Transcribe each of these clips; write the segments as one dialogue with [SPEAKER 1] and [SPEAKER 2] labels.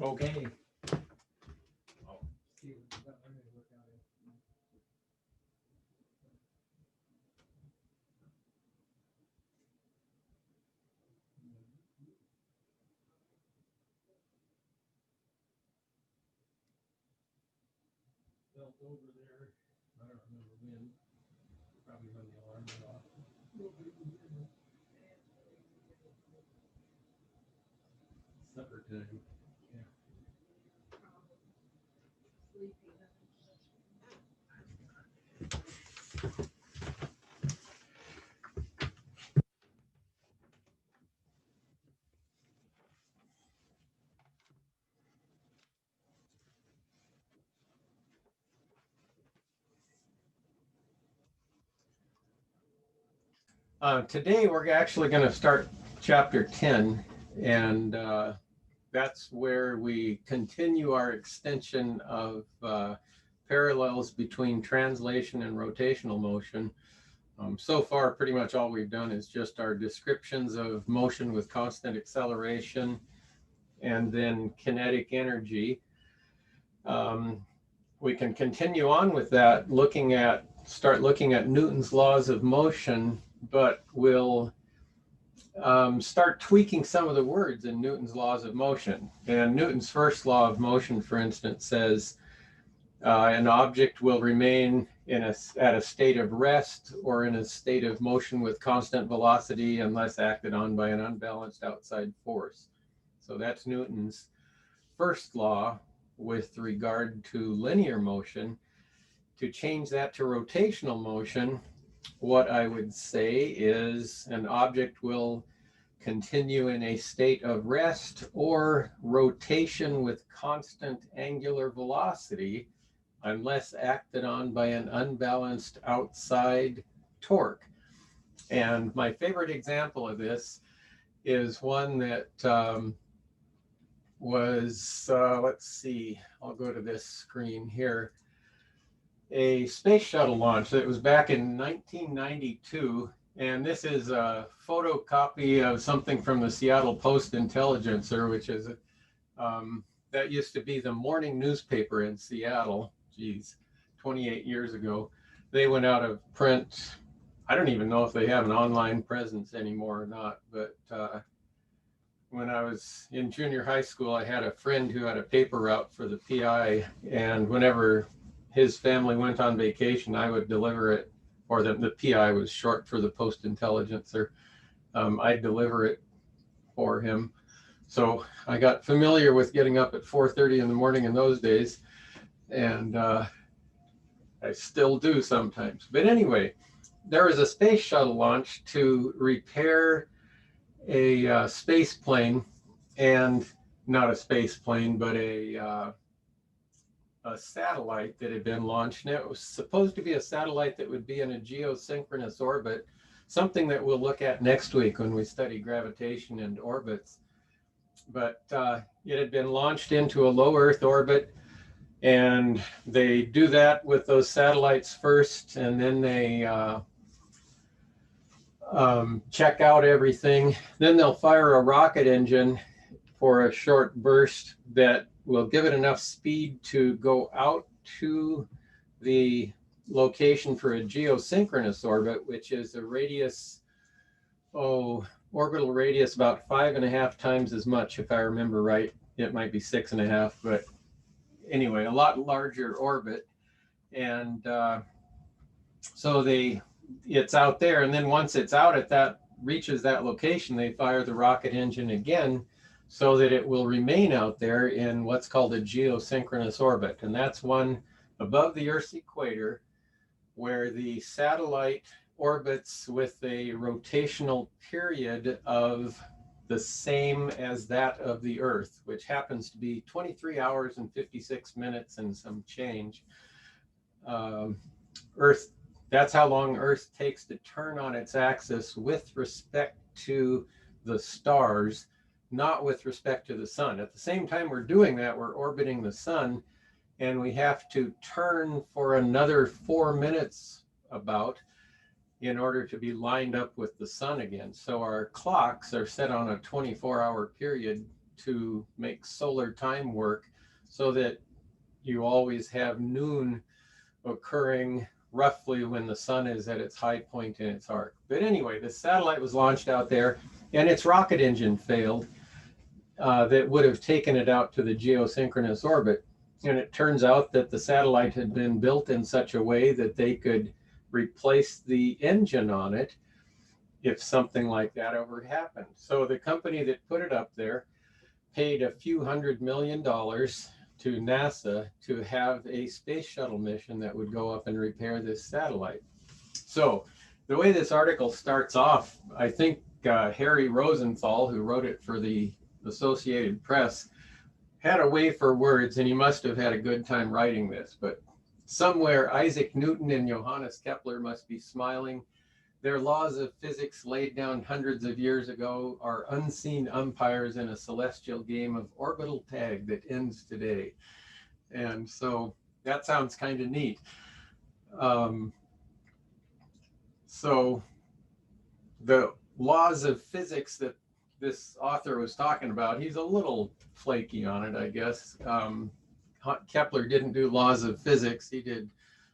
[SPEAKER 1] Okay. Felt over there. I don't remember when. Probably when the alarm went off. Supper time. Yeah. Today we're actually going to start chapter 10, and that's where we continue our extension of parallels between translation and rotational motion. So far, pretty much all we've done is just our descriptions of motion with constant acceleration and then kinetic energy. We can continue on with that, start looking at Newton's laws of motion, but we'll start tweaking some of the words in Newton's laws of motion. And Newton's first law of motion, for instance, says an object will remain at a state of rest or in a state of motion with constant velocity unless acted on by an unbalanced outside force. So that's Newton's first law with regard to linear motion. To change that to rotational motion, what I would say is an object will continue in a state of rest or rotation with constant angular velocity unless acted on by an unbalanced outside torque. And my favorite example of this is one that was, let's see, I'll go to this screen here. A space shuttle launch that was back in 1992. And this is a photocopy of something from the Seattle Post-Intelligencer, which is, that used to be the morning newspaper in Seattle, 28 years ago. They went out of print. I don't even know if they have an online presence anymore or not, but when I was in junior high school, I had a friend who had a paper route for the PI, and whenever his family went on vacation, I would deliver it, or the PI was short for the Post-Intelligencer. I'd deliver it for him. So I got familiar with getting up at 4:30 in the morning in those days, and I still do sometimes. But anyway, there was a space shuttle launch to repair a space plane, and not a space plane, but a satellite that had been launched. And it was supposed to be a satellite that would be in a geosynchronous orbit, something that we'll look at next week when we study gravitation and orbits. But it had been launched into a low Earth orbit, and they do that with those satellites first, and then they check out everything. Then they'll fire a rocket engine for a short burst that will give it enough speed to go out to the location for a geosynchronous orbit, which is a radius, orbital radius about 5.5 times as much, if I remember right. It might be 6.5, but anyway, a lot larger orbit. And so it's out there, and then once it's out at that, reaches that location, they fire the rocket engine again so that it will remain out there in what's called a geosynchronous orbit. And that's one above the Earth's equator, where the satellite orbits with a rotational period of the same as that of the Earth, which happens to be 23 hours and 56 minutes and some change. Earth, that's how long Earth takes to turn on its axis with respect to the stars, not with respect to the sun. At the same time we're doing that, we're orbiting the sun, and we have to turn for another 4 minutes about in order to be lined up with the sun again. So our clocks are set on a 24-hour period to make solar time work so that you always have noon occurring roughly when the sun is at its high point in its arc. But anyway, the satellite was launched out there and its rocket engine failed that would have taken it out to the geosynchronous orbit. And it turns out that the satellite had been built in such a way that they could replace the engine on it if something like that ever happened. So the company that put it up there paid a few $100 million to NASA to have a space shuttle mission that would go up and repair this satellite. So the way this article starts off, I think Harry Rosenthal, who wrote it for the Associated Press, had a way for words, and he must have had a good time writing this. But somewhere Isaac Newton and Johannes Kepler must be smiling. Their laws of physics laid down hundreds of years ago are unseen umpires in a celestial game of orbital tag that ends today. And so that sounds kind of neat. So the laws of physics that this author was talking about, he's a little flaky on it, I guess. Kepler didn't do laws of physics. He did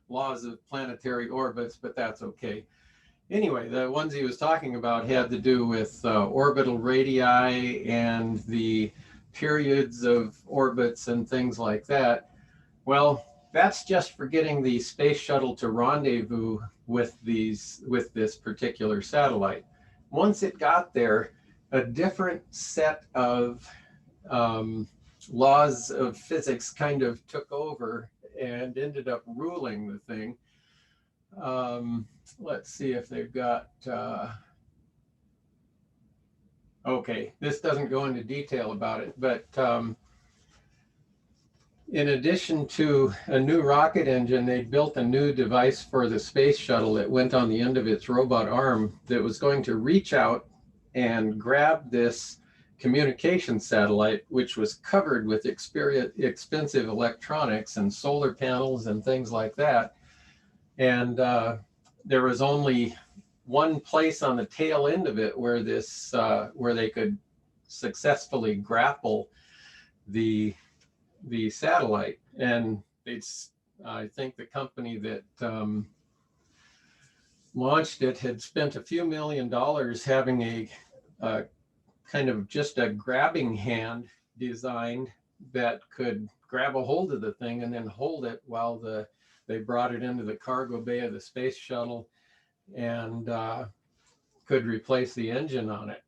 [SPEAKER 1] laws of planetary orbits, but that's okay. Anyway, the ones he was talking about had to do with orbital radii and the periods of orbits and things like that. Well, that's just for getting the space shuttle to rendezvous with this particular satellite. Once it got there, a different set of laws of physics kind of took over and ended up ruling the thing. Let's see if they've got, okay, this doesn't go into detail about it, but in addition to a new rocket engine, they built a new device for the space shuttle that went on the end of its robot arm that was going to reach out and grab this communication satellite, which was covered with expensive electronics and solar panels and things like that. And there was only one place on the tail end of it where where they could successfully grapple the satellite. And I think the company that launched it had spent a few $1 million having a kind of just a grabbing hand designed that could grab a hold of the thing and then hold it while they brought it into the cargo bay of the space shuttle and could replace the engine on it.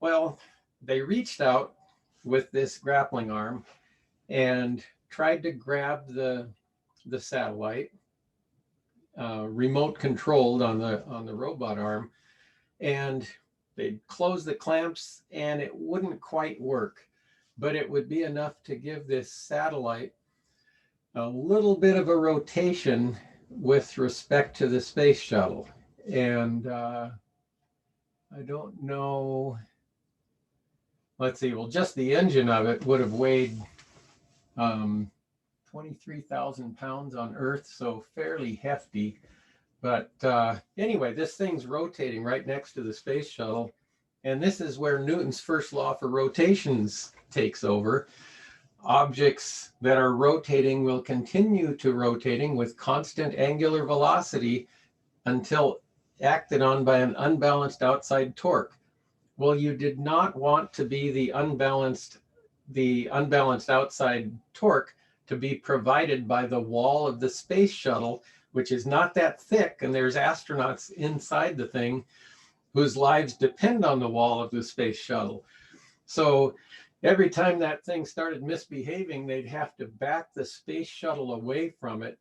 [SPEAKER 1] Well, they reached out with this grappling arm and tried to grab the satellite, remote controlled on the robot arm, and they'd close the clamps and it wouldn't quite work, but it would be enough to give this satellite a little bit of a rotation with respect to the space shuttle. And I don't know, let's see, well, just the engine of it would have weighed 23,000 pounds on Earth, so fairly hefty. But anyway, this thing's rotating right next to the space shuttle. And this is where Newton's first law for rotations takes over. Objects that are rotating will continue to rotating with constant angular velocity until acted on by an unbalanced outside torque. Well, you did not want to be the unbalanced outside torque to be provided by the wall of the space shuttle, which is not that thick, and there's astronauts inside the thing whose lives depend on the wall of the space shuttle. So every time that thing started misbehaving, they'd have to back the space shuttle away from it,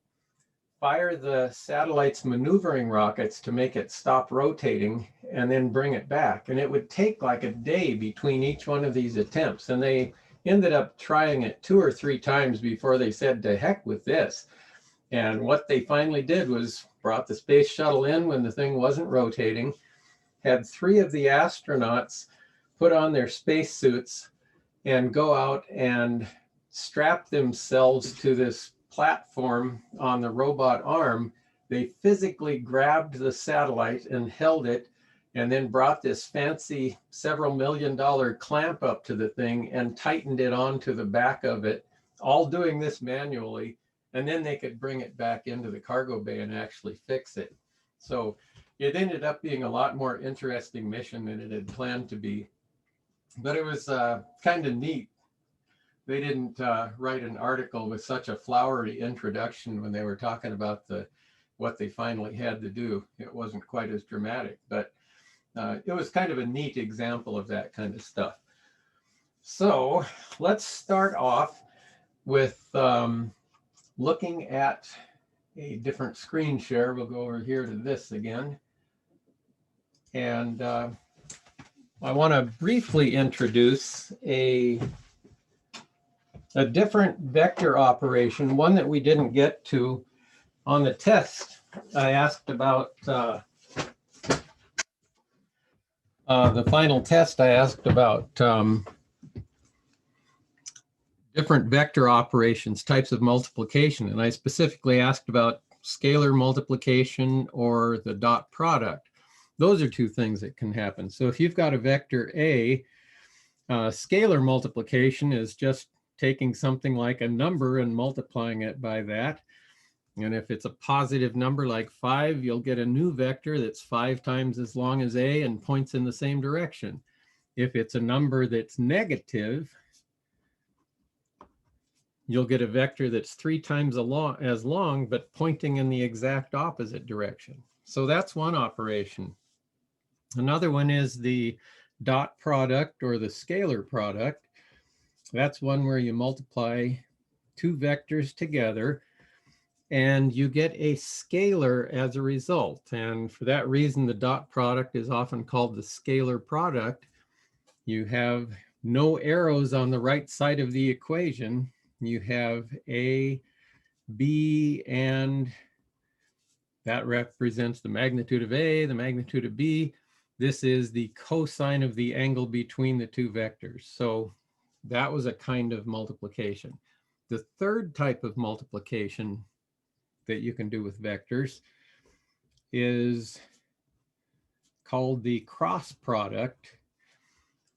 [SPEAKER 1] fire the satellite's maneuvering rockets to make it stop rotating, and then bring it back. And it would take like a day between each one of these attempts. And they ended up trying it 2 or 3 times before they said, to heck with this. And what they finally did was brought the space shuttle in when the thing wasn't rotating, had 3 of the astronauts put on their spacesuits and go out and strap themselves to this platform on the robot arm. They physically grabbed the satellite and held it and then brought this fancy several $1 million clamp up to the thing and tightened it onto the back of it, all doing this manually. And then they could bring it back into the cargo bay and actually fix it. So it ended up being a lot more interesting mission than it had planned to be. But it was kind of neat. They didn't write an article with such a flowery introduction when they were talking about what they finally had to do. It wasn't quite as dramatic, but it was kind of a neat example of that kind of stuff. So let's start off with looking at a different screen share. We'll go over here to this again. And I want to briefly introduce a different vector operation, one that we didn't get to on the test. I asked about the final test. I asked about different vector operations, types of multiplication, and I specifically asked about scalar multiplication or the dot product. Those are two things that can happen. So if you've got a vector A, scalar multiplication is just taking something like a number and multiplying it by that. And if it's a positive number like 5, you'll get a new vector that's 5 times as long as A and points in the same direction. If it's a number that's negative, you'll get a vector that's 3 times as long, but pointing in the exact opposite direction. So that's one operation. Another one is the dot product or the scalar product. That's one where you multiply two vectors together and you get a scalar as a result. And for that reason, the dot product is often called the scalar product. You have no arrows on the right side of the equation. You have A, B, and that represents the magnitude of A, the magnitude of B. This is the cosine of the angle between the two vectors. So that was a kind of multiplication. The third type of multiplication that you can do with vectors is called the cross product.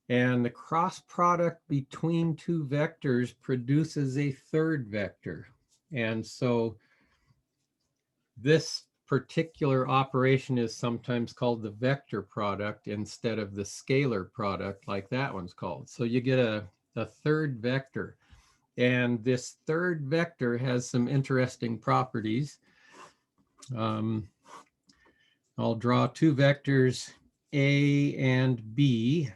[SPEAKER 1] And the cross product between two vectors produces a third vector. And so this particular operation is sometimes called the vector product instead of the scalar product like that one's called. So you get a third vector. And this third vector has some interesting properties. I'll draw two vectors, A and B.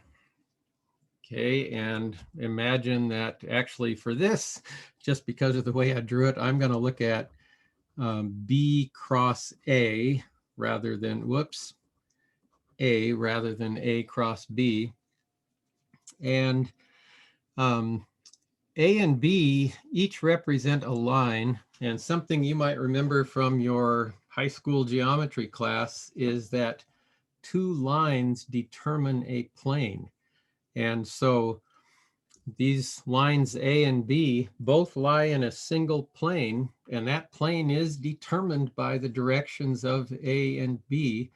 [SPEAKER 1] Okay, and imagine that actually for this, just because of the way I drew it, I'm going to look at B cross A rather than, A rather than A cross B. And A and B each represent a line, and something you might remember from your high school geometry class is that two lines determine a plane. And so these lines A and B both lie in a single plane, and that plane is determined by the directions of A and B.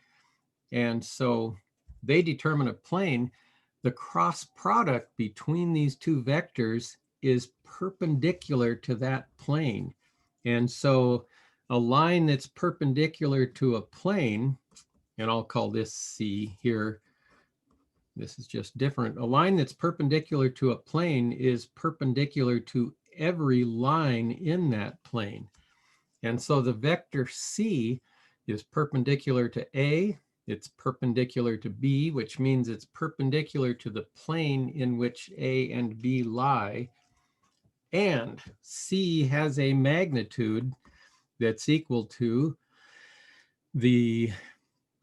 [SPEAKER 1] And so they determine a plane. The cross product between these two vectors is perpendicular to that plane. And so a line that's perpendicular to a plane, and I'll call this C here, this is just different. A line that's perpendicular to a plane is perpendicular to every line in that plane. And so the vector C is perpendicular to A, it's perpendicular to B, which means it's perpendicular to the plane in which A and B lie. And C has a magnitude that's equal to the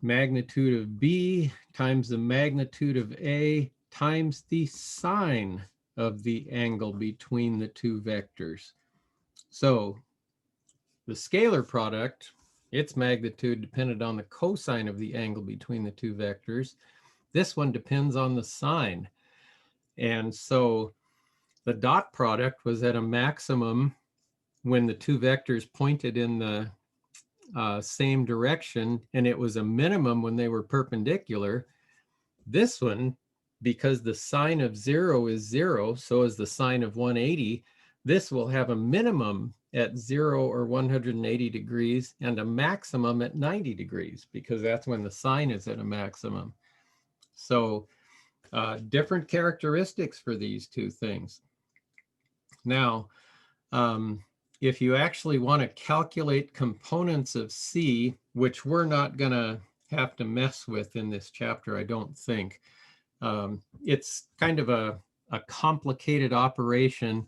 [SPEAKER 1] magnitude of B times the magnitude of A times the sine of the angle between the two vectors. So the scalar product, its magnitude depended on the cosine of the angle between the two vectors. This one depends on the sine. And so the dot product was at a maximum when the two vectors pointed in the same direction, and it was a minimum when they were perpendicular. This one, because the sine of 0 is 0, so is the sine of 180, this will have a minimum at 0 or 180 degrees and a maximum at 90 degrees, because that's when the sine is at a maximum. So different characteristics for these two things. Now, if you actually want to calculate components of C, which we're not going to have to mess with in this chapter, I don't think. It's kind of a complicated operation,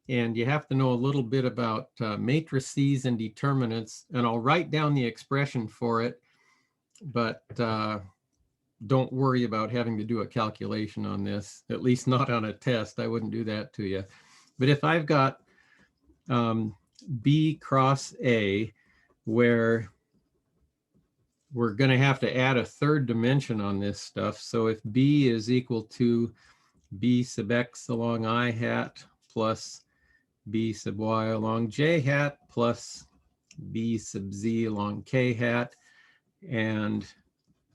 [SPEAKER 1] and you have to know a little bit about matrices and determinants, and I'll write down the expression for it, but don't worry about having to do a calculation on this, at least not on a test. I wouldn't do that to you. But if I've got B cross A, where we're going to have to add a third dimension on this stuff. So if B is equal to B sub x along I hat plus B sub y along j hat plus B sub z along k hat, and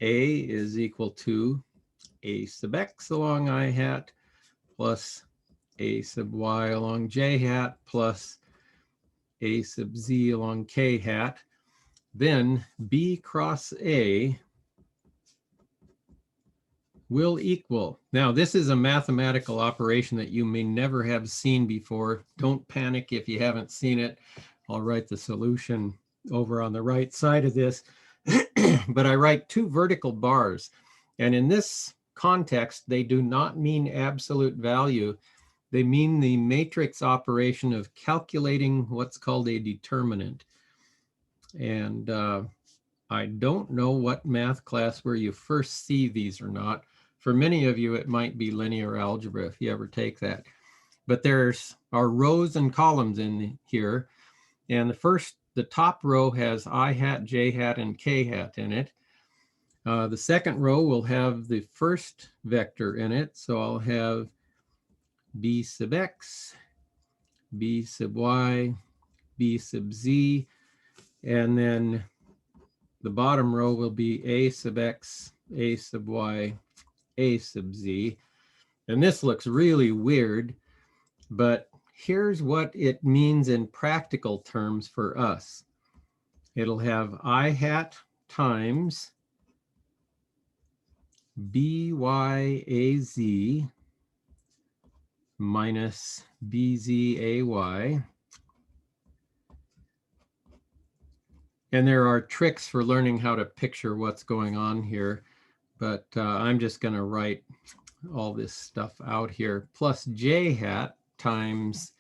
[SPEAKER 1] A is equal to A sub x along I hat plus A sub y along j hat plus A sub z along k hat, then B cross A will equal. Now, this is a mathematical operation that you may never have seen before. Don't panic if you haven't seen it. I'll write the solution over on the right side of this. But I write two vertical bars. And in this context, they do not mean absolute value. They mean the matrix operation of calculating what's called a determinant. And I don't know what math class where you first see these or not. For many of you, it might be linear algebra if you ever take that. But there's our rows and columns in here. And the top row has I hat, j hat, and k hat in it. The second row will have the first vector in it. So I'll have B sub x, B sub y, B sub z, and then the bottom row will be A sub x, A sub y, A sub z. And this looks really weird, but here's what it means in practical terms for us. It'll have I hat times BYAZ minus BZAY. And there are tricks for learning how to picture what's going on here, but I'm just going to write all this stuff out here, plus j hat times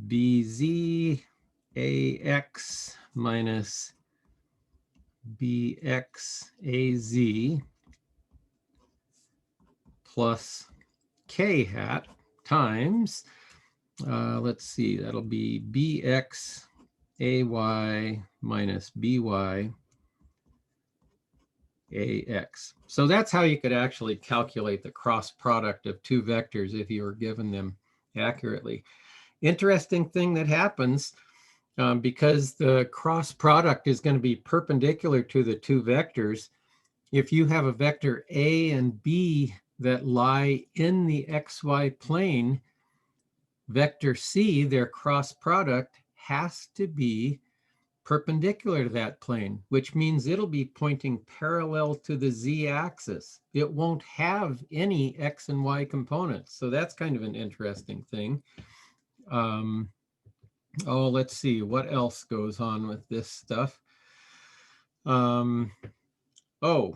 [SPEAKER 1] BZAX minus BXAZ plus k hat times, let's see, that'll be BXAY minus BYAX. So that's how you could actually calculate the cross product of two vectors if you were given them accurately. Interesting thing that happens, because the cross product is going to be perpendicular to the two vectors. If you have a vector A and B that lie in the xy plane, vector C, their cross product, has to be perpendicular to that plane, which means it'll be pointing parallel to the z-axis. It won't have any x and y components. So that's kind of an interesting thing. Oh, let's see, what else goes on with this stuff? Oh,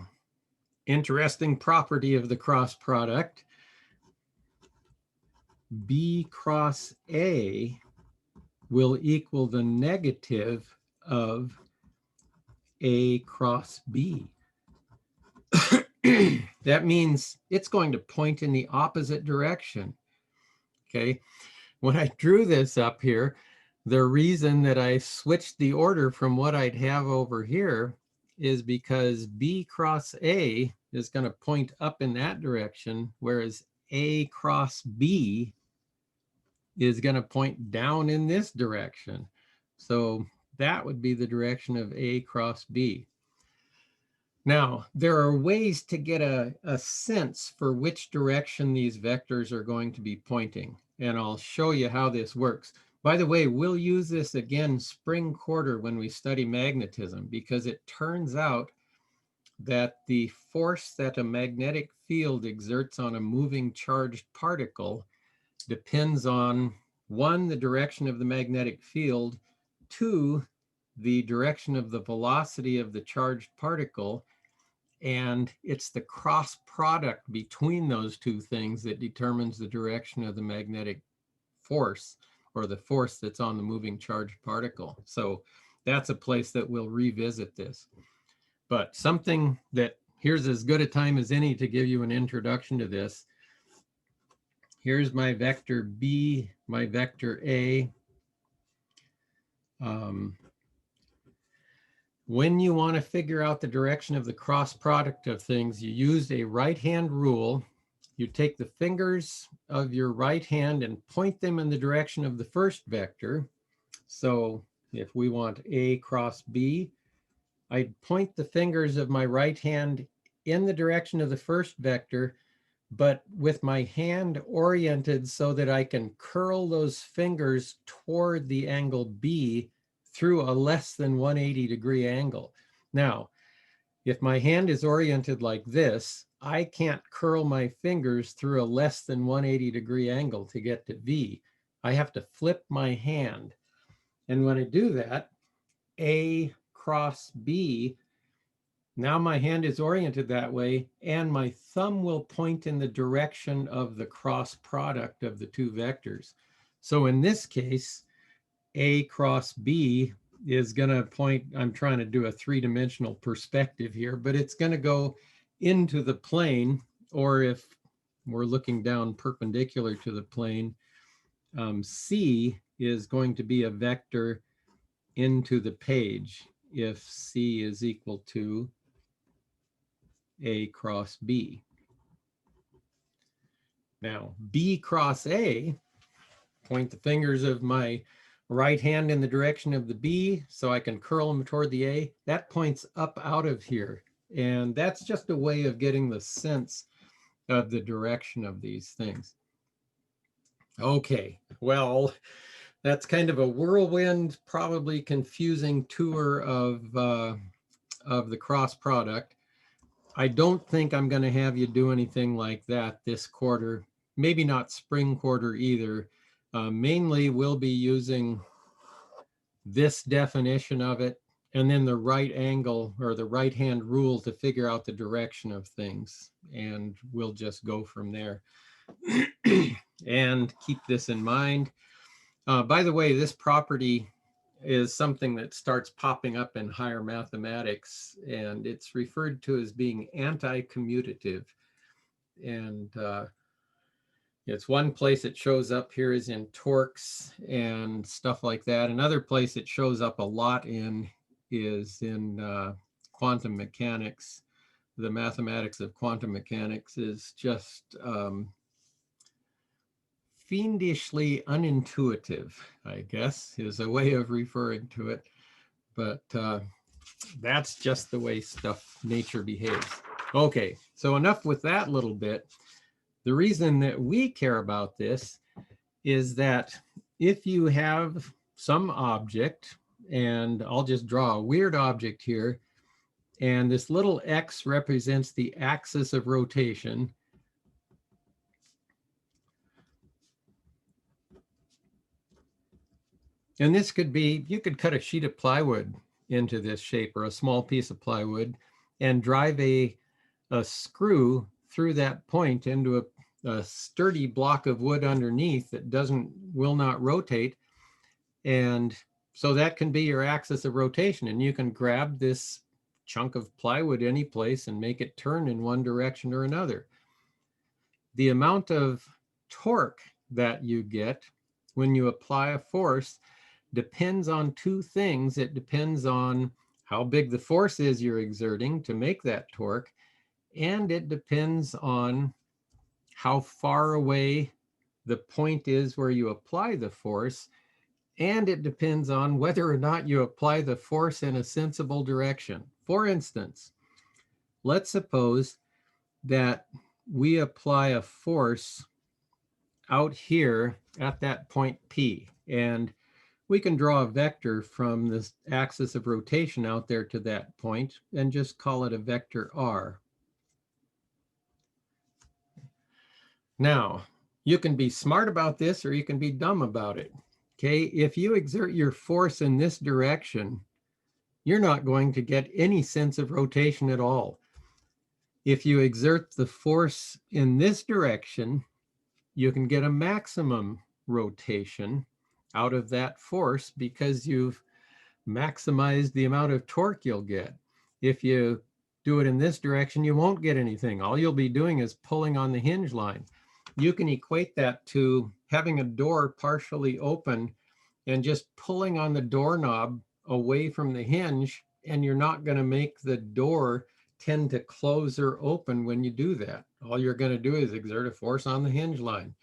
[SPEAKER 1] interesting property of the cross product. B cross A will equal the negative of A cross B. That means it's going to point in the opposite direction. Okay, when I drew this up here, the reason that I switched the order from what I'd have over here is because B cross A is going to point up in that direction, whereas A cross B is going to point down in this direction. So that would be the direction of A cross B. Now, there are ways to get a sense for which direction these vectors are going to be pointing, and I'll show you how this works. By the way, we'll use this again spring quarter when we study magnetism, because it turns out that the force that a magnetic field exerts on a moving charged particle depends on, one, the direction of the magnetic field, two, the direction of the velocity of the charged particle, and it's the cross product between those two things that determines the direction of the magnetic force, or the force that's on the moving charged particle. So that's a place that we'll revisit this. But something that, here's as good a time as any to give you an introduction to this. Here's my vector B, my vector A. When you want to figure out the direction of the cross product of things, you use a right-hand rule. You take the fingers of your right hand and point them in the direction of the first vector. So if we want A cross B, I'd point the fingers of my right hand in the direction of the first vector, but with my hand oriented so that I can curl those fingers toward the angle B through a less than 180-degree angle. Now, if my hand is oriented like this, I can't curl my fingers through a less than 180-degree angle to get to V. I have to flip my hand. And when I do that, A cross B, now my hand is oriented that way, and my thumb will point in the direction of the cross product of the two vectors. So in this case, A cross B is going to point, I'm trying to do a three-dimensional perspective here, but it's going to go into the plane, or if we're looking down perpendicular to the plane, C is going to be a vector into the page if C is equal to A cross B. Now, B cross A, point the fingers of my right hand in the direction of the B so I can curl them toward the A. That points up out of here. And that's just a way of getting the sense of the direction of these things. Okay, well, that's kind of a whirlwind, probably confusing tour of the cross product. I don't think I'm going to have you do anything like that this quarter, maybe not spring quarter either. Mainly we'll be using this definition of it, and then the right angle or the right hand rule to figure out the direction of things. And we'll just go from there. And keep this in mind. By the way, this property is something that starts popping up in higher mathematics, and it's referred to as being anti-commutative. And it's one place it shows up here is in torques and stuff like that. Another place it shows up a lot in is in quantum mechanics. The mathematics of quantum mechanics is just fiendishly unintuitive, I guess, is a way of referring to it. But that's just the way nature behaves. Okay, so enough with that little bit. The reason that we care about this is that if you have some object, and I'll just draw a weird object here, and this little X represents the axis of rotation. And this could be, you could cut a sheet of plywood into this shape, or a small piece of plywood, and drive a screw through that point into a sturdy block of wood underneath that will not rotate. And so that can be your axis of rotation. And you can grab this chunk of plywood any place and make it turn in one direction or another. The amount of torque that you get when you apply a force depends on two things. It depends on how big the force is you're exerting to make that torque, and it depends on how far away the point is where you apply the force, and it depends on whether or not you apply the force in a sensible direction. For instance, let's suppose that we apply a force out here at that point P, and we can draw a vector from this axis of rotation out there to that point and just call it a vector R. Now, you can be smart about this or you can be dumb about it. Okay, if you exert your force in this direction, you're not going to get any sense of rotation at all. If you exert the force in this direction, you can get a maximum rotation out of that force because you've maximized the amount of torque you'll get. If you do it in this direction, you won't get anything. All you'll be doing is pulling on the hinge line. You can equate that to having a door partially open and just pulling on the doorknob away from the hinge, and you're not going to make the door tend to close or open when you do that. All you're going to do is exert a force on the hinge line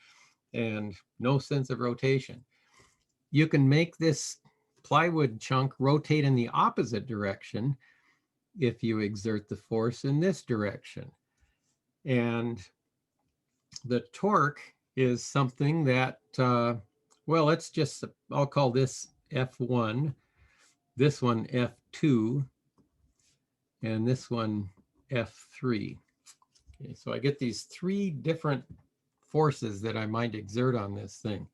[SPEAKER 1] and no sense of rotation. You can make this plywood chunk rotate in the opposite direction if you exert the force in this direction. And the torque is something that, well, let's just, I'll call this F1, this one F2, and this one F3. Okay, so I get these three different forces that I might exert on this thing.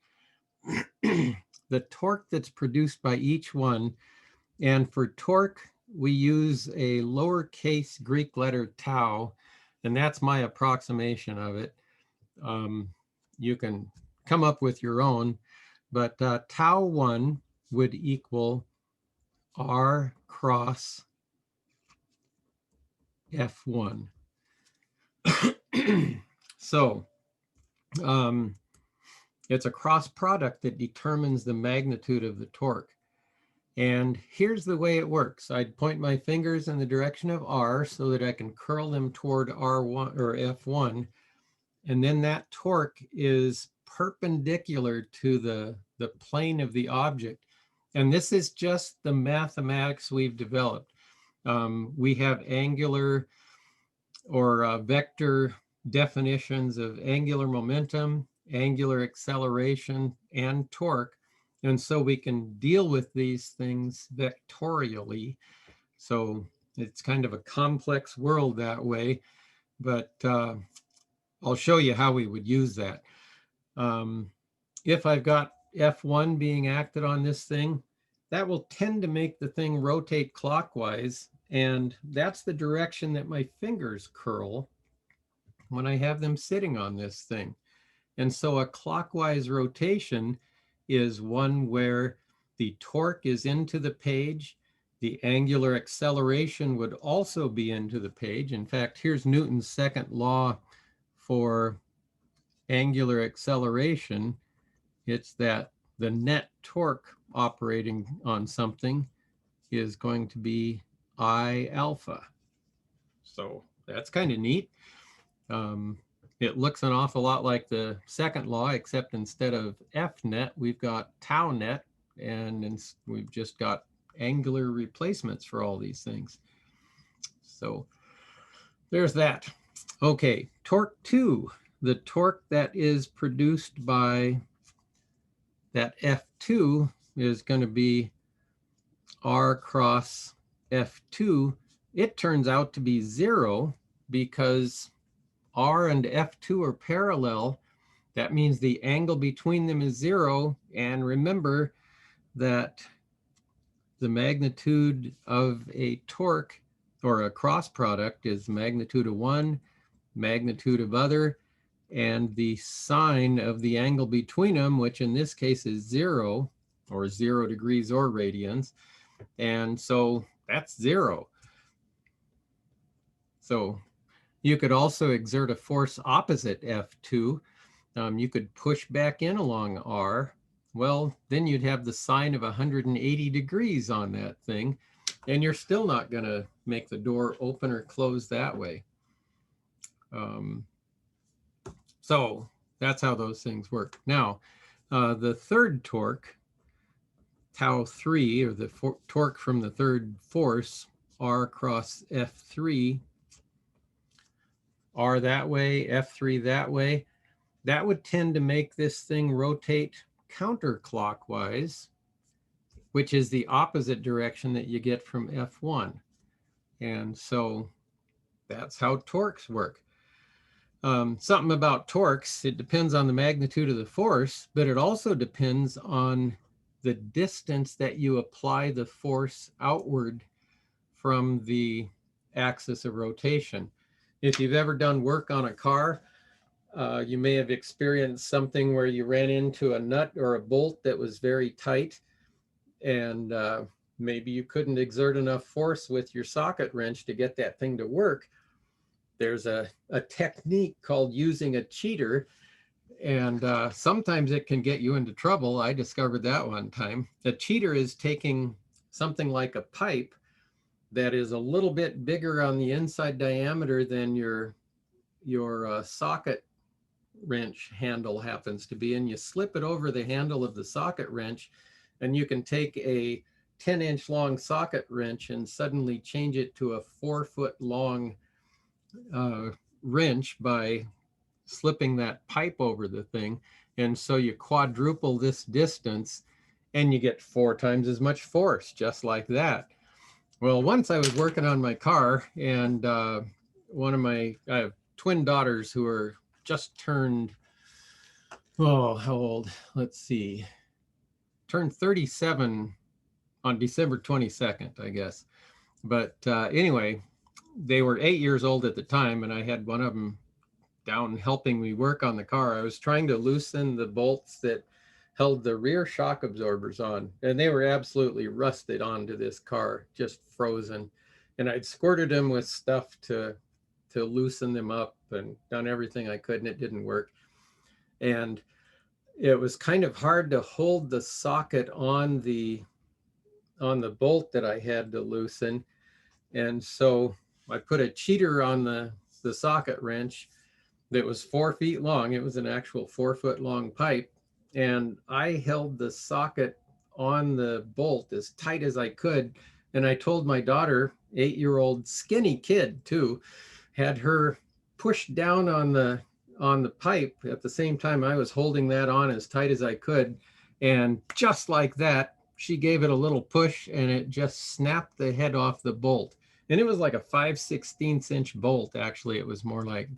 [SPEAKER 1] The torque that's produced by each one, and for torque, we use a lowercase Greek letter tau, and that's my approximation of it. You can come up with your own, but tau 1 would equal R cross F1. So it's a cross product that determines the magnitude of the torque. And here's the way it works. I'd point my fingers in the direction of R so that I can curl them toward R1 or F1. And then that torque is perpendicular to the plane of the object. And this is just the mathematics we've developed. We have angular or vector definitions of angular momentum, angular acceleration, and torque. And so we can deal with these things vectorially. So it's kind of a complex world that way, but I'll show you how we would use that. If I've got F1 being acted on this thing, that will tend to make the thing rotate clockwise. And that's the direction that my fingers curl when I have them sitting on this thing. And so a clockwise rotation is one where the torque is into the page. The angular acceleration would also be into the page. In fact, here's Newton's second law for angular acceleration. It's that the net torque operating on something is going to be I alpha. So that's kind of neat. It looks an awful lot like the second law, except instead of F net, we've got tau net, and we've just got angular replacements for all these things. So there's that. Okay, torque 2, the torque that is produced by that F2 is going to be R cross F2. It turns out to be 0 because R and F2 are parallel. That means the angle between them is 0. And remember that the magnitude of a torque or a cross product is magnitude of one, magnitude of other, and the sine of the angle between them, which in this case is 0 or 0 degrees or radians. And so that's 0. So you could also exert a force opposite F2. You could push back in along R. Well, then you'd have the sine of 180 degrees on that thing, and you're still not going to make the door open or close that way. So that's how those things work. Now, the third torque tau 3, or the torque from the third force, R cross F3, R that way, F3 that way, that would tend to make this thing rotate counterclockwise, which is the opposite direction that you get from F1. And so that's how torques work. Something about torques, it depends on the magnitude of the force, but it also depends on the distance that you apply the force outward from the axis of rotation. If you've ever done work on a car, you may have experienced something where you ran into a nut or a bolt that was very tight, and maybe you couldn't exert enough force with your socket wrench to get that thing to work. There's a technique called using a cheater, and sometimes it can get you into trouble. I discovered that one time. A cheater is taking something like a pipe that is a little bit bigger on the inside diameter than your socket wrench handle happens to be, and you slip it over the handle of the socket wrench, and you can take a 10-inch long socket wrench and suddenly change it to a 4-foot long wrench by slipping that pipe over the thing. And so you quadruple this distance and you get 4 times as much force, just like that. Well, once I was working on my car, and I have twin daughters who are just turned, how old? Let's see, turned 37 on December 22nd, I guess. But anyway, they were 8 years old at the time, and I had one of them down helping me work on the car. I was trying to loosen the bolts that held the rear shock absorbers on, and they were absolutely rusted onto this car, just frozen. And I'd squirted them with stuff to loosen them up and done everything I could, and it didn't work. And it was kind of hard to hold the socket on the bolt that I had to loosen. And so I put a cheater on the socket wrench that was 4 feet long. It was an actual 4-foot long pipe. And I held the socket on the bolt as tight as I could. And I told my daughter, 8-year-old skinny kid too, had her pushed down on the pipe at the same time I was holding that on as tight as I could. And just like that, she gave it a little push and it just snapped the head off the bolt. And it was like a 5/16 inch bolt. Actually, it was more like,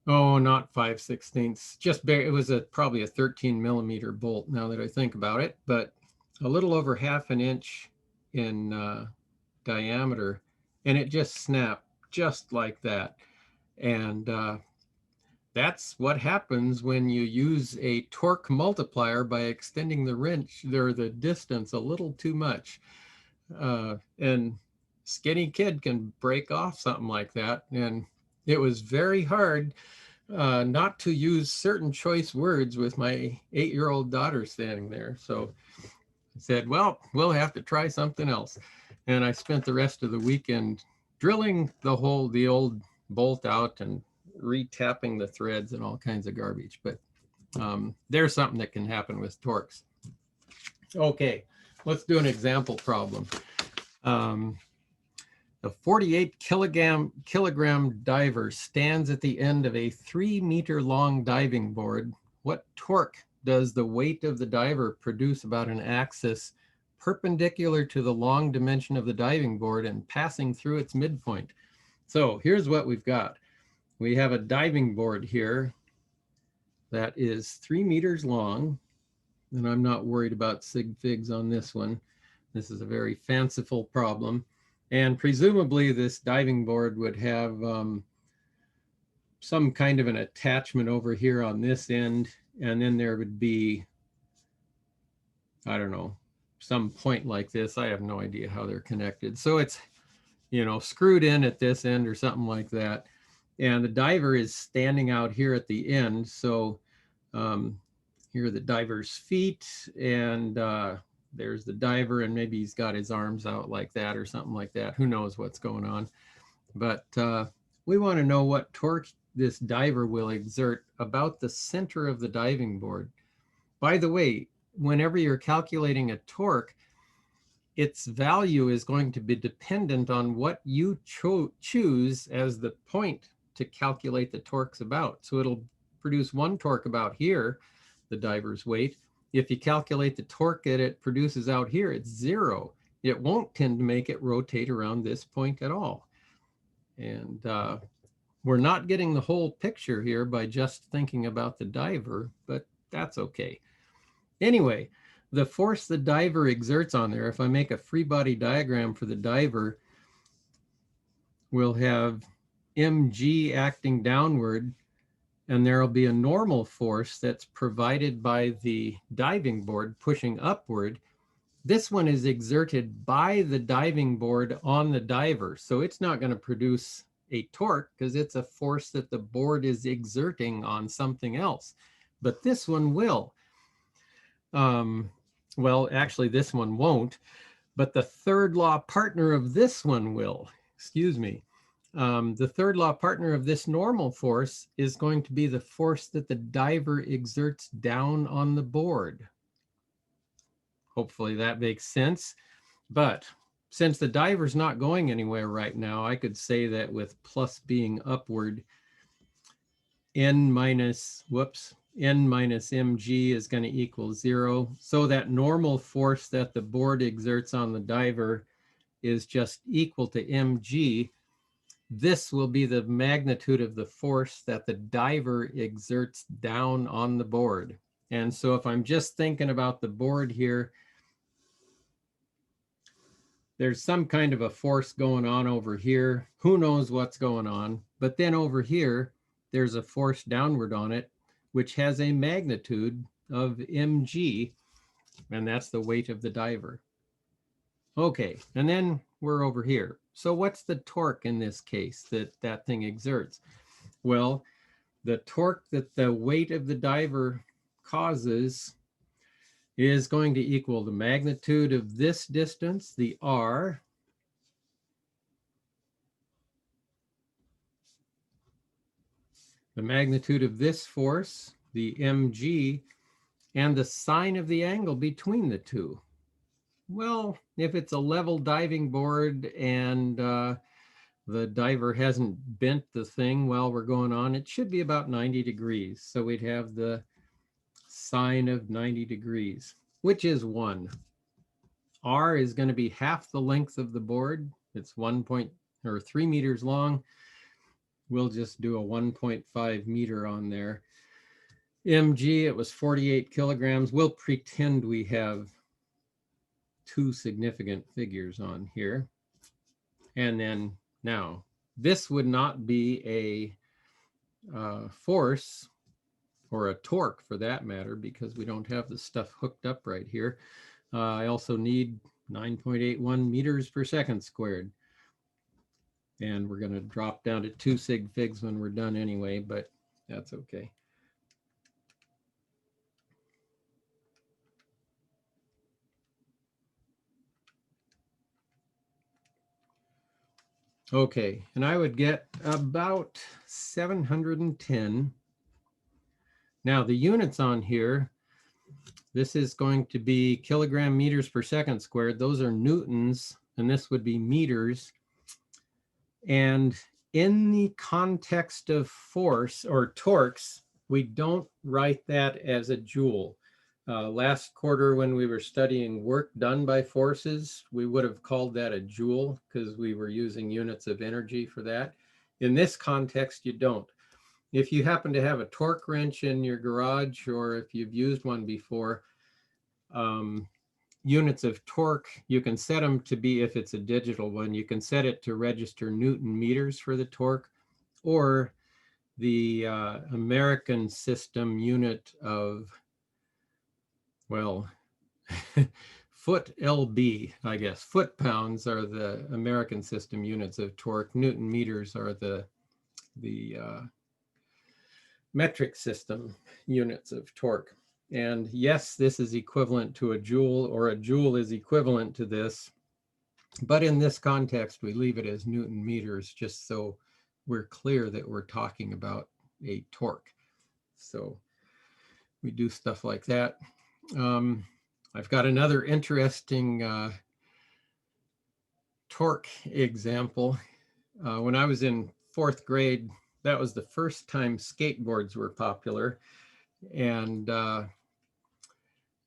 [SPEAKER 1] not 5/16, just bare. It was probably a 13 millimeter bolt now that I think about it, but a little over 1/2 inch in diameter. And it just snapped just like that. And that's what happens when you use a torque multiplier by extending the wrench or the distance a little too much. And skinny kid can break off something like that. And it was very hard not to use certain choice words with my 8-year-old daughter standing there. So I said, well, we'll have to try something else. And I spent the rest of the weekend drilling the old bolt out and retapping the threads and all kinds of garbage. But there's something that can happen with torques. Okay, let's do an example problem. A 48 kilogram diver stands at the end of a 3-meter long diving board. What torque does the weight of the diver produce about an axis perpendicular to the long dimension of the diving board and passing through its midpoint? So here's what we've got. We have a diving board here that is 3 meters long, and I'm not worried about sig figs on this one. This is a very fanciful problem. And presumably this diving board would have some kind of an attachment over here on this end. And then there would be, I don't know, some point like this. I have no idea how they're connected. So it's, screwed in at this end or something like that. And the diver is standing out here at the end. So here are the diver's feet, and there's the diver, and maybe he's got his arms out like that or something like that. Who knows what's going on? But we want to know what torque this diver will exert about the center of the diving board. By the way, whenever you're calculating a torque, its value is going to be dependent on what you choose as the point to calculate the torques about. So it'll produce one torque about here, the diver's weight. If you calculate the torque that it produces out here, it's 0. It won't tend to make it rotate around this point at all. And we're not getting the whole picture here by just thinking about the diver, but that's okay. Anyway, the force the diver exerts on there, if I make a free body diagram for the diver, we'll have mg acting downward, and there'll be a normal force that's provided by the diving board pushing upward. This one is exerted by the diving board on the diver, so it's not going to produce a torque because it's a force that the board is exerting on something else. But this one will. Well, actually, this one won't, but the third law partner of this one will. Excuse me. The third law partner of this normal force is going to be the force that the diver exerts down on the board. Hopefully that makes sense. But since the diver's not going anywhere right now, I could say that with plus being upward, n minus mg is going to equal 0. So that normal force that the board exerts on the diver is just equal to mg. This will be the magnitude of the force that the diver exerts down on the board. And so if I'm just thinking about the board here, there's some kind of a force going on over here. Who knows what's going on? But then over here, there's a force downward on it, which has a magnitude of mg, and that's the weight of the diver. Okay, and then we're over here. So what's the torque in this case that that thing exerts? Well, the torque that the weight of the diver causes is going to equal the magnitude of this distance, the r, the magnitude of this force, the mg, and the sine of the angle between the two. Well, if it's a level diving board and the diver hasn't bent the thing while we're going on, it should be about 90 degrees. So we'd have the sine of 90 degrees, which is 1. R is going to be half the length of the board. It's 3 meters long. We'll just do a 1.5 meter on there. mg, it was 48 kilograms. We'll pretend we have 2 significant figures on here. And then now, this would not be a force or a torque for that matter, because we don't have the stuff hooked up right here. I also need 9.81 meters per second squared. And we're going to drop down to 2 sig figs when we're done anyway, but that's okay. Okay, and I would get about 710. Now the units on here, this is going to be kilogram meters per second squared. Those are newtons, and this would be meters. And in the context of force or torques, we don't write that as a joule. Last quarter, when we were studying work done by forces, we would have called that a joule because we were using units of energy for that. In this context, you don't. If you happen to have a torque wrench in your garage, or if you've used one before, units of torque, you can set them to be, if it's a digital one, you can set it to register Newton meters for the torque, or the American system unit of, well, foot lb, I guess. Foot pounds are the American system units of torque. Newton meters are the metric system units of torque. And yes, this is equivalent to a joule, or a joule is equivalent to this. But in this context, we leave it as Newton meters just so we're clear that we're talking about a torque. So we do stuff like that. I've got another interesting torque example. When I was in 4th grade, that was the first time skateboards were popular. And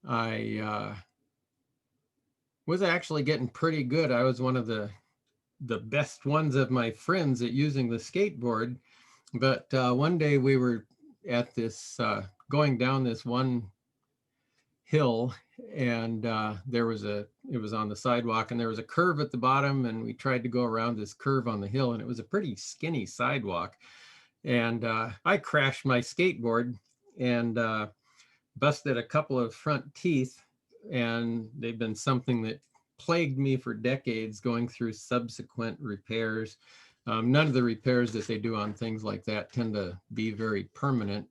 [SPEAKER 1] I was actually getting pretty good. I was one of the best ones of my friends at using the skateboard. But one day we were at this, going down this one hill, and it was on the sidewalk, and there was a curve at the bottom, and we tried to go around this curve on the hill, and it was a pretty skinny sidewalk. And I crashed my skateboard and busted a couple of front teeth, and they've been something that plagued me for decades, going through subsequent repairs. None of the repairs that they do on things like that tend to be very permanent,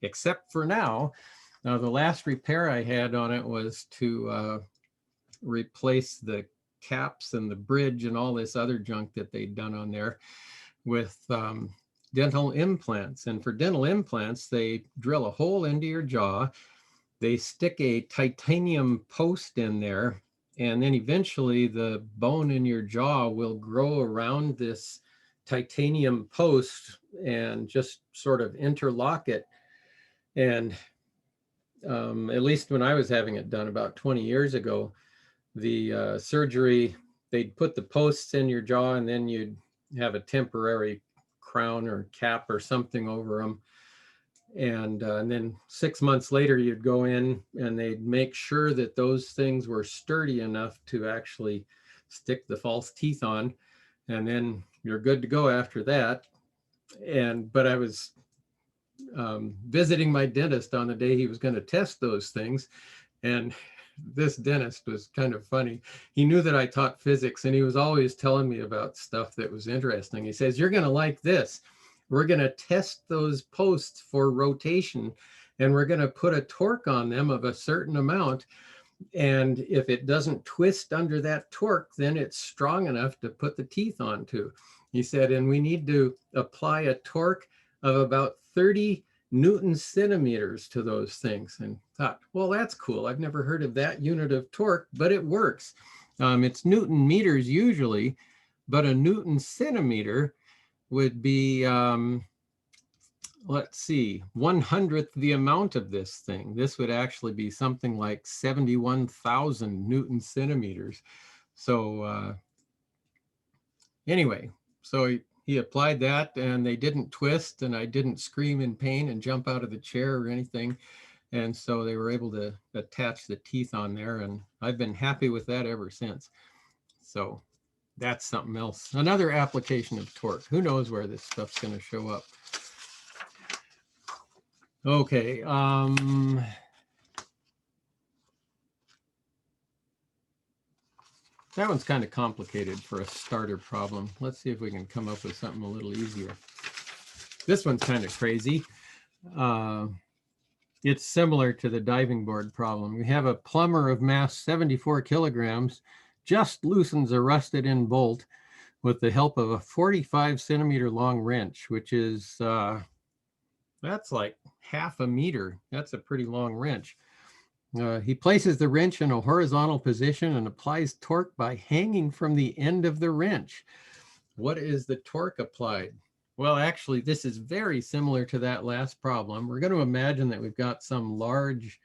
[SPEAKER 1] except for now. Now, the last repair I had on it was to replace the caps and the bridge and all this other junk that they'd done on there with dental implants. And for dental implants, they drill a hole into your jaw, they stick a titanium post in there, and then eventually the bone in your jaw will grow around this titanium post and just sort of interlock it. And at least when I was having it done about 20 years ago, the surgery, they'd put the posts in your jaw, and then you'd have a temporary crown or cap or something over them. And then 6 months later, you'd go in and they'd make sure that those things were sturdy enough to actually stick the false teeth on. And then you're good to go after that. But I was visiting my dentist on the day he was going to test those things. And this dentist was kind of funny. He knew that I taught physics, and he was always telling me about stuff that was interesting. He says, "You're going to like this. We're going to test those posts for rotation, and we're going to put a torque on them of a certain amount. And if it doesn't twist under that torque, then it's strong enough to put the teeth onto." He said, "And we need to apply a torque of about 30 Newton centimeters to those things." And thought, well, that's cool. I've never heard of that unit of torque, but it works. It's Newton meters usually, but a Newton centimeter would be, let's see, 1/100th the amount of this thing. This would actually be something like 71,000 Newton centimeters. So anyway, so he applied that, and they didn't twist, and I didn't scream in pain and jump out of the chair or anything. And so they were able to attach the teeth on there, and I've been happy with that ever since. So that's something else. Another application of torque. Who knows where this stuff's going to show up. Okay. That one's kind of complicated for a starter problem. Let's see if we can come up with something a little easier. This one's kind of crazy. It's similar to the diving board problem. We have a plumber of mass 74 kilograms just loosens a rusted in bolt with the help of a 45 centimeter long wrench, which is, that's like half a meter. That's a pretty long wrench. He places the wrench in a horizontal position and applies torque by hanging from the end of the wrench. What is the torque applied? Well, actually, this is very similar to that last problem. We're going to imagine that we've got some large,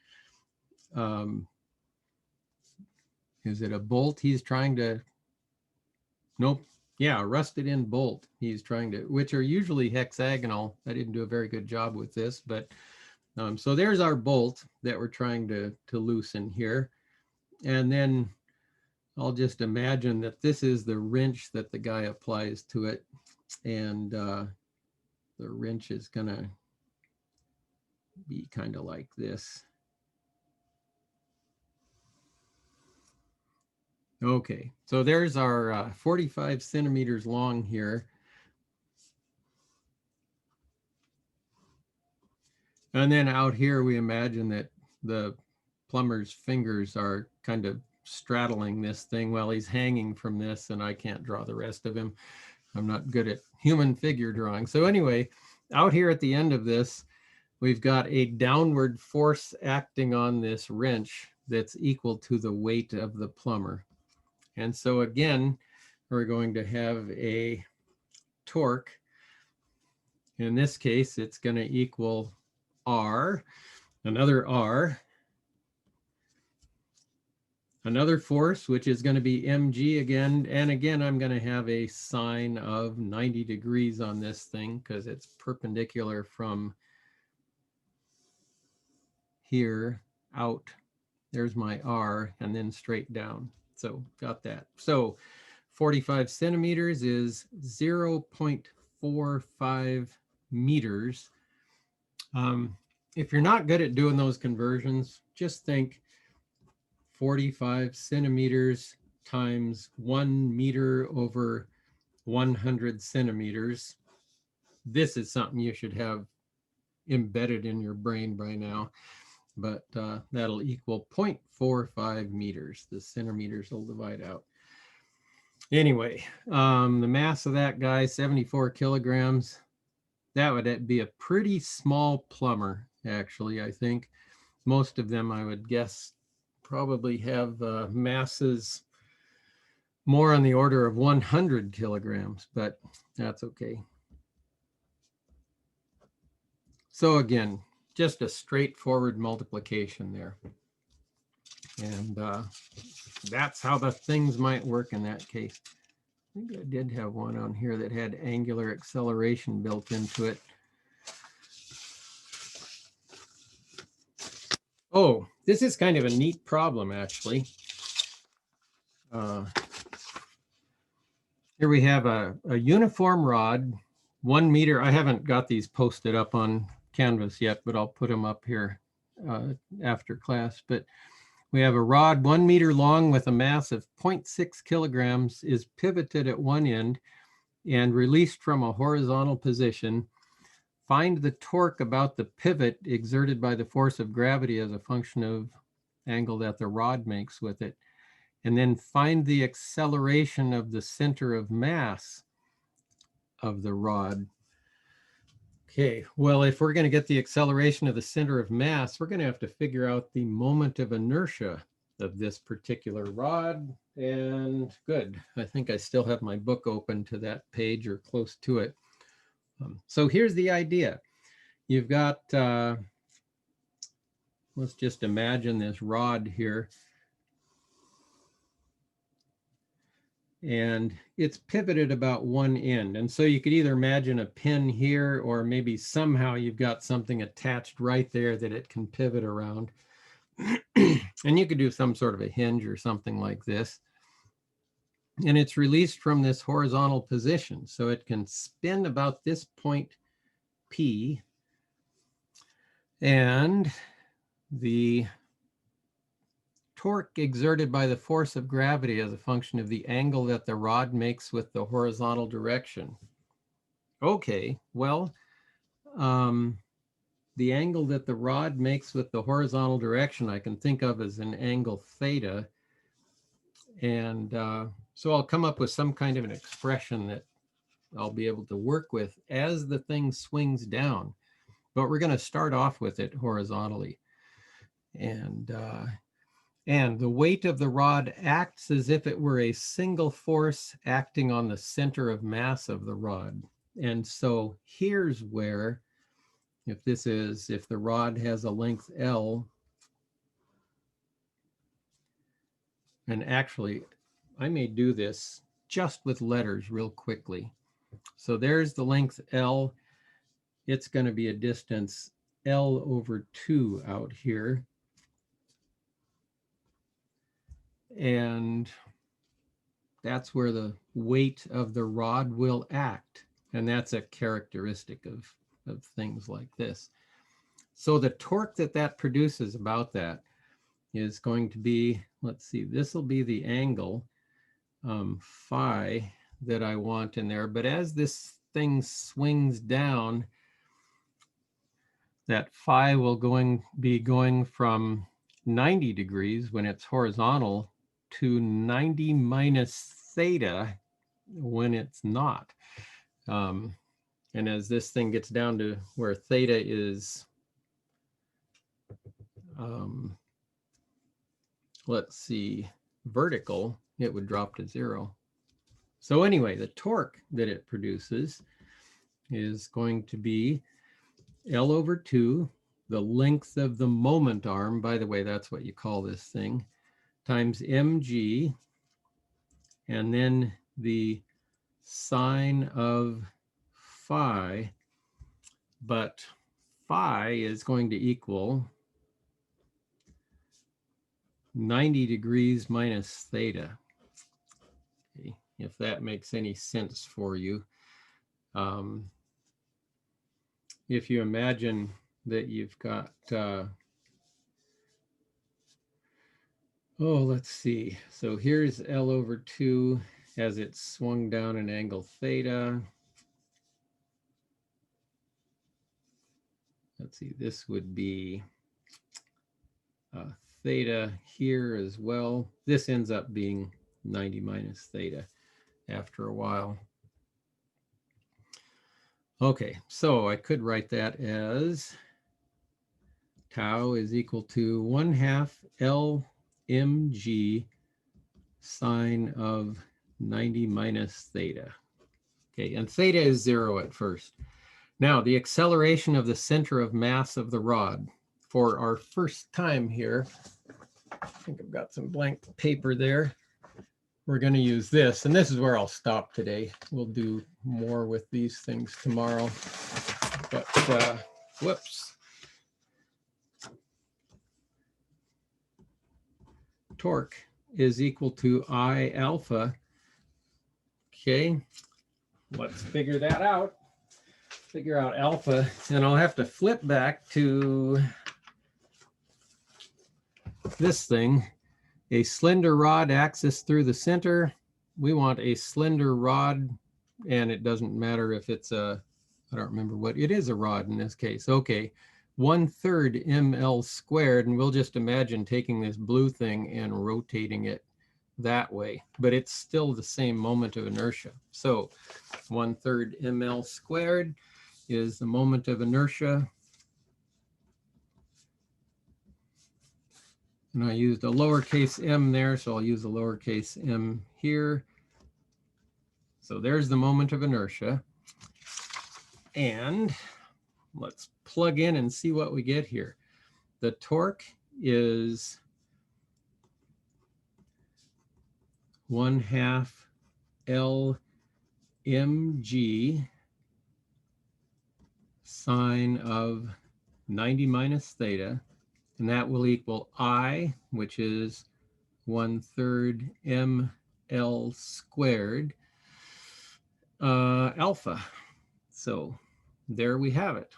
[SPEAKER 1] is it a bolt he's trying to, nope. Yeah, a rusted in bolt he's trying to, which are usually hexagonal. I didn't do a very good job with this, but so there's our bolt that we're trying to loosen here. And then I'll just imagine that this is the wrench that the guy applies to it. And the wrench is going to be kind of like this. Okay, so there's our 45 centimeters long here. And then out here, we imagine that the plumber's fingers are kind of straddling this thing while he's hanging from this, and I can't draw the rest of him. I'm not good at human figure drawing. So anyway, out here at the end of this, we've got a downward force acting on this wrench that's equal to the weight of the plumber. And so again, we're going to have a torque. In this case, it's going to equal R, another R, another force, which is going to be mg again. And again, I'm going to have a sine of 90 degrees on this thing because it's perpendicular from here out. There's my R, and then straight down. So got that. So 45 centimeters is 0.45 meters. If you're not good at doing those conversions, just think 45 centimeters times 1 meter over 100 centimeters. This is something you should have embedded in your brain by now, but that'll equal 0.45 meters. The centimeters will divide out. Anyway, the mass of that guy, 74 kilograms. That would be a pretty small plumber, actually, I think. Most of them, I would guess, probably have masses more on the order of 100 kilograms, but that's okay. So again, just a straightforward multiplication there. And that's how the things might work in that case. I think I did have one on here that had angular acceleration built into it. Oh, this is kind of a neat problem, actually. Here we have a uniform rod, 1 meter. I haven't got these posted up on Canvas yet, but I'll put them up here after class. But we have a rod 1 meter long with a mass of 0.6 kilograms, is pivoted at one end and released from a horizontal position. Find the torque about the pivot exerted by the force of gravity as a function of angle that the rod makes with it. And then find the acceleration of the center of mass of the rod. Okay, well, if we're going to get the acceleration of the center of mass, we're going to have to figure out the moment of inertia of this particular rod. And good, I think I still have my book open to that page or close to it. So here's the idea. You've got, let's just imagine this rod here. And it's pivoted about one end. And so you could either imagine a pin here, or maybe somehow you've got something attached right there that it can pivot around. And you could do some sort of a hinge or something like this. And it's released from this horizontal position. So it can spin about this point P. And the torque exerted by the force of gravity as a function of the angle that the rod makes with the horizontal direction. Okay, well, the angle that the rod makes with the horizontal direction I can think of as an angle theta. And so I'll come up with some kind of an expression that I'll be able to work with as the thing swings down. But we're going to start off with it horizontally. And the weight of the rod acts as if it were a single force acting on the center of mass of the rod. And so here's where, if the rod has a length L, and actually I may do this just with letters real quickly. So there's the length L. It's going to be a distance L over 2 out here. And that's where the weight of the rod will act. And that's a characteristic of things like this. So the torque that produces about that is going to be, let's see, this will be the angle phi that I want in there. But as this thing swings down, that phi will be going from 90 degrees when it's horizontal to 90 minus theta when it's not. And as this thing gets down to where theta is let's see, vertical, it would drop to 0. So anyway, the torque that it produces is going to be L over 2, the length of the moment arm, by the way, that's what you call this thing, times mg, and then the sine of phi, but phi is going to equal 90 degrees minus theta. Okay, if that makes any sense for you. If you imagine that you've got, let's see. So here's L over 2 as it's swung down an angle theta. Let's see, this would be theta here as well. This ends up being 90 minus theta after a while. Okay, so I could write that as tau is equal to 1/2 L mg sine of 90 minus theta. Okay, and theta is 0 at first. Now, the acceleration of the center of mass of the rod. For our first time here, I think I've got some blank paper there. We're going to use this, and this is where I'll stop today. We'll do more with these things tomorrow. But, whoops. Torque is equal to I alpha. Okay, let's figure that out. Figure out alpha, and I'll have to flip back to this thing. A slender rod axis through the center. We want a slender rod, and it doesn't matter if it's a, I don't remember what, it is a rod in this case. Okay, 1/3 ml squared, and we'll just imagine taking this blue thing and rotating it that way, but it's still the same moment of inertia. So 1/3 ml squared is the moment of inertia. And I used a lowercase m there, so I'll use a lowercase m here. So there's the moment of inertia. And let's plug in and see what we get here. The torque is 1/2 L mg sine of 90 minus theta. And that will equal I, which is 1/3 ml squared alpha. So there we have it.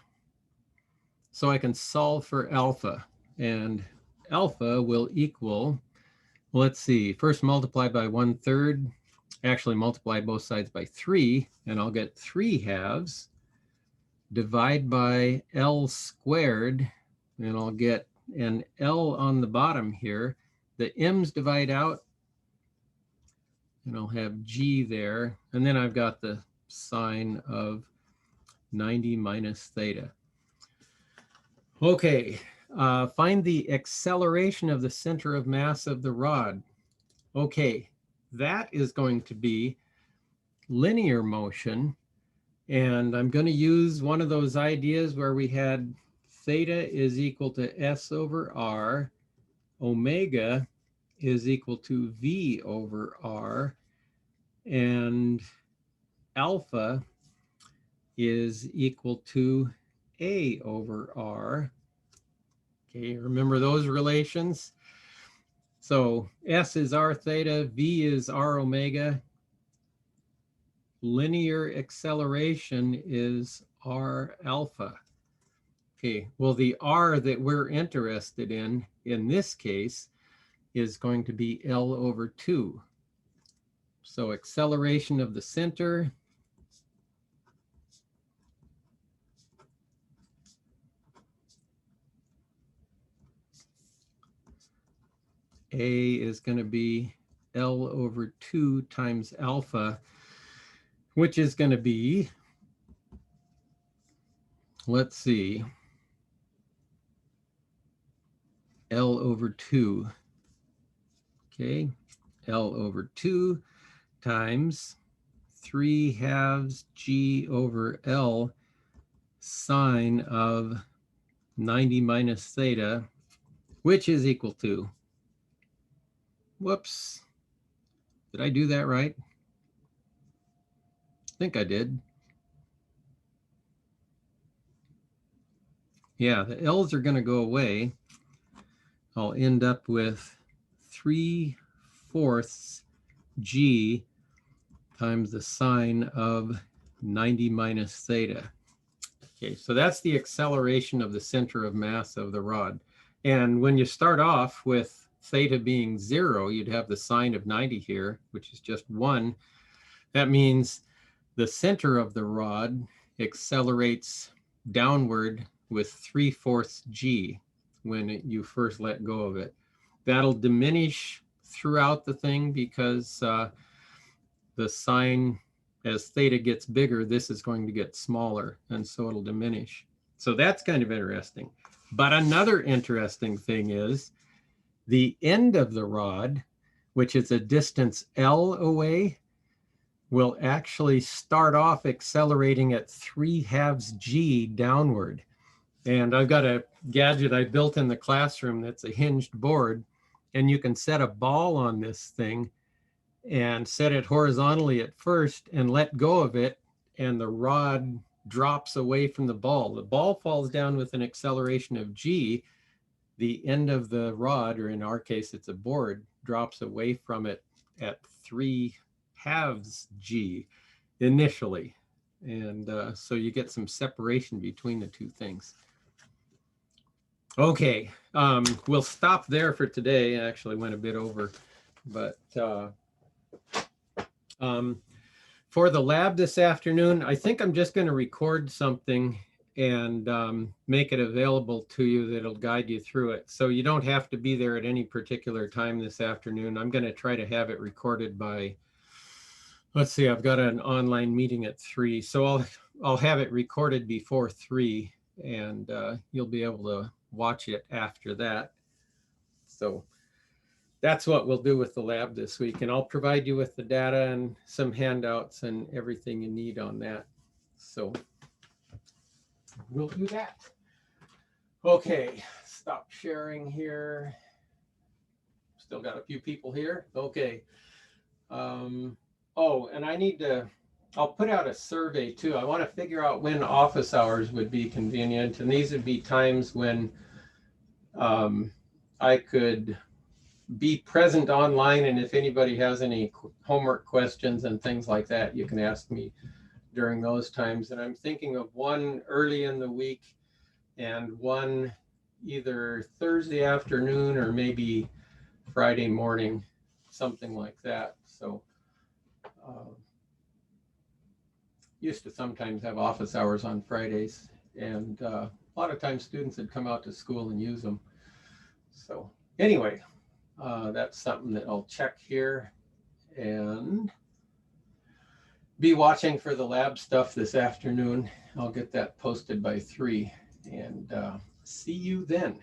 [SPEAKER 1] So I can solve for alpha, and alpha will equal, let's see, first multiply by 1/3, actually multiply both sides by 3, and I'll get 3/2, divide by L squared, and I'll get an L on the bottom here. The m's divide out, and I'll have G there. And then I've got the sine of 90 minus theta. Okay, find the acceleration of the center of mass of the rod. Okay, that is going to be linear motion. And I'm going to use one of those ideas where we had theta is equal to S over R, omega is equal to V over R, and alpha is equal to A over R. Okay, remember those relations? So S is R theta, V is R omega. Linear acceleration is R alpha. Okay, well, the R that we're interested in this case, is going to be L over 2. So acceleration of the center A is going to be L over 2 times alpha, which is going to be, let's see, L over 2. Okay, L over 2 times 3/2 G over L sine of 90 minus theta, which is equal to, whoops, did I do that right? I think I did. Yeah, the L's are going to go away. I'll end up with 3/4 G times the sine of 90 minus theta. Okay, so that's the acceleration of the center of mass of the rod. And when you start off with theta being 0, you'd have the sine of 90 here, which is just 1. That means the center of the rod accelerates downward with 3/4 G when you first let go of it. That'll diminish throughout the thing because the sine, as theta gets bigger, this is going to get smaller, and so it'll diminish. So that's kind of interesting. But another interesting thing is the end of the rod, which is a distance L away, will actually start off accelerating at 3/2 G downward. And I've got a gadget I built in the classroom that's a hinged board, and you can set a ball on this thing and set it horizontally at first and let go of it, and the rod drops away from the ball. The ball falls down with an acceleration of G. The end of the rod, or in our case, it's a board, drops away from it at 3/2 G initially. And so you get some separation between the two things. Okay, we'll stop there for today. I actually went a bit over, but for the lab this afternoon, I think I'm just going to record something and make it available to you that'll guide you through it. So you don't have to be there at any particular time this afternoon. I'm going to try to have it recorded by, let's see, I've got an online meeting at 3. So I'll have it recorded before 3, and you'll be able to watch it after that. So that's what we'll do with the lab this week. And I'll provide you with the data and some handouts and everything you need on that. So we'll do that. Okay, stop sharing here. Still got a few people here. Okay. Oh, and I need to, I'll put out a survey too. I want to figure out when office hours would be convenient. And these would be times when I could be present online, and if anybody has any homework questions and things like that, you can ask me during those times. And I'm thinking of one early in the week and one either Thursday afternoon or maybe Friday morning, something like that. So used to sometimes have office hours on Fridays, and a lot of times students would come out to school and use them. So anyway, that's something that I'll check here, and be watching for the lab stuff this afternoon. I'll get that posted by 3, and see you then.